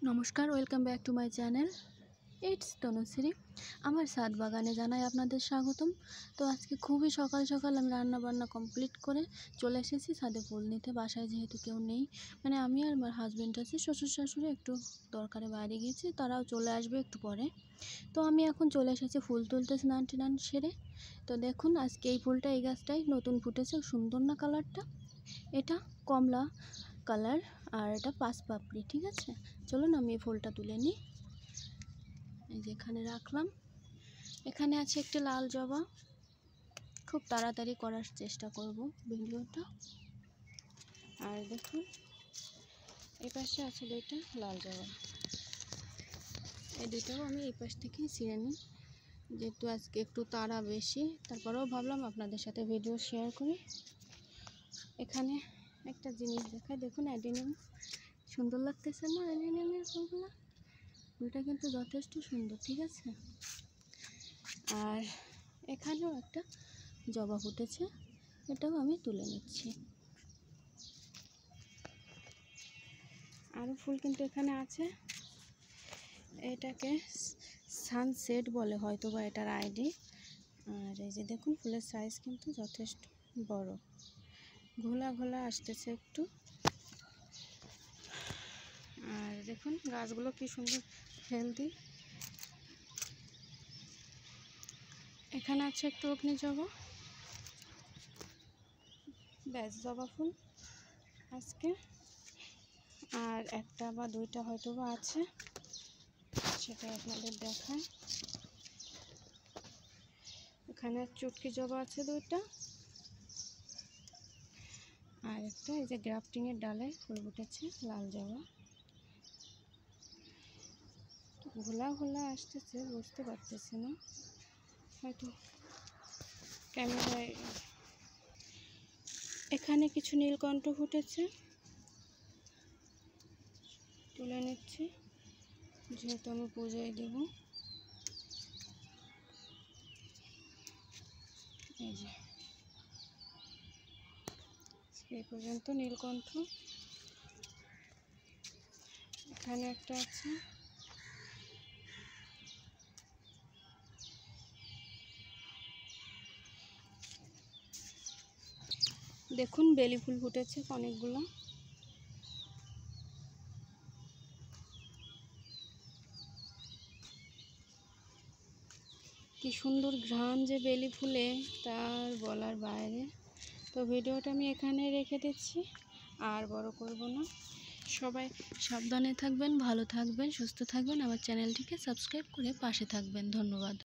নমস্কার, welcome back to my channel. It's Tanushree. আমার ছাদ বাগানে জানাই আপনাদের স্বাগতম। তো আজকে খুবই সকাল সকাল আমি রান্না বান্না কমপ্লিট করে চলে এসেছি ছাদে ফুল নিতে। বাসায় যেহেতু কেউ নেই, মানে আমি আর আমার হাজব্যান্ড আছি, শ্বশুর শাশুড়ি একটু দরকারে বাইরে গিয়েছি, তারাও চলে আসবে একটু পরে। তো আমি এখন চলে এসেছি ফুল তুলতে, স্নান টান সেরে। তো দেখুন আজকে এই ফুলটা, এই গাছটাই নতুন ফুটেছে, সুন্দর না কালারটা? এটা কমলা কালার আর এটা পাঁচপাপড়ি, ঠিক আছে? চলুন আমি এই ফুলটা তুলে নিই। এই যে এখানে রাখলাম। এখানে আছে একটি লাল জবা, খুব তাড়াতাড়ি করার চেষ্টা করব ভিডিওটা। আর দেখুন এই পাশে আছে দুইটা লাল জবা, এই দুইটাও আমি এই পাশ থেকেই ছিঁড়ে নিই, যেহেতু আজকে একটু তাড়া বেশি। তারপরেও ভাবলাম আপনাদের সাথে ভিডিও শেয়ার করি। এখানে একটা জিনিস দেখায়, দেখুন অ্যাডিনিয়াম, সুন্দর লাগতেছে না অ্যাডিনিয়ামের ফুলগুলো? ফুলটা কিন্তু যথেষ্ট সুন্দর, ঠিক আছে? আর এখানেও একটা জবা ফুটেছে, এটাও আমি তুলে নিচ্ছি। আরও ফুল কিন্তু এখানে আছে, এটাকে সানসেট বলে হয়তো বা এটার আইডি। আর এই যে দেখুন ফুলের সাইজ কিন্তু যথেষ্ট বড়, ঘোলা ঘোলা আসতেছে একটু। আর দেখুন গাছগুলো কি সুন্দর হেলদি। এখানে আছে একটু অগ্নি জবা, ব্যাস জবা ফুল আজকে। আর একটা বা দুইটা হয়তো বা আছে, সেটা আপনাদের দেখায়। এখানে চুটকি জবা আছে দুইটা, আর একটা এই যে গ্রাফটিংয়ের ডালে ফুল ফুটেছে লাল জবা। ঘোলা ঘোলা আসতেছে, বুঝতে পারতেছি না, হয়তো ক্যামেরায়। এখানে কিছু নীলকণ্ঠ ফুটেছে, তুলে নিচ্ছি যেহেতু আমি পুজোয় দেব। এই যে এই পর্যন্ত নীলকণ্ঠ। এখানে একটা আছে, দেখুন বেলি ফুল ফুটেছে অনেকগুলো। কি সুন্দর ঘ্রাণ যে বেলি ফুলে, তার বলার বাইরে। তো ভিডিওটা আমি এখানে রেখে দিচ্ছি, আর বড় করব না। সবাই সাবধানে থাকবেন, ভালো থাকবেন, সুস্থ থাকবেন। আমার চ্যানেলটিকে সাবস্ক্রাইব করে পাশে থাকবেন। ধন্যবাদ।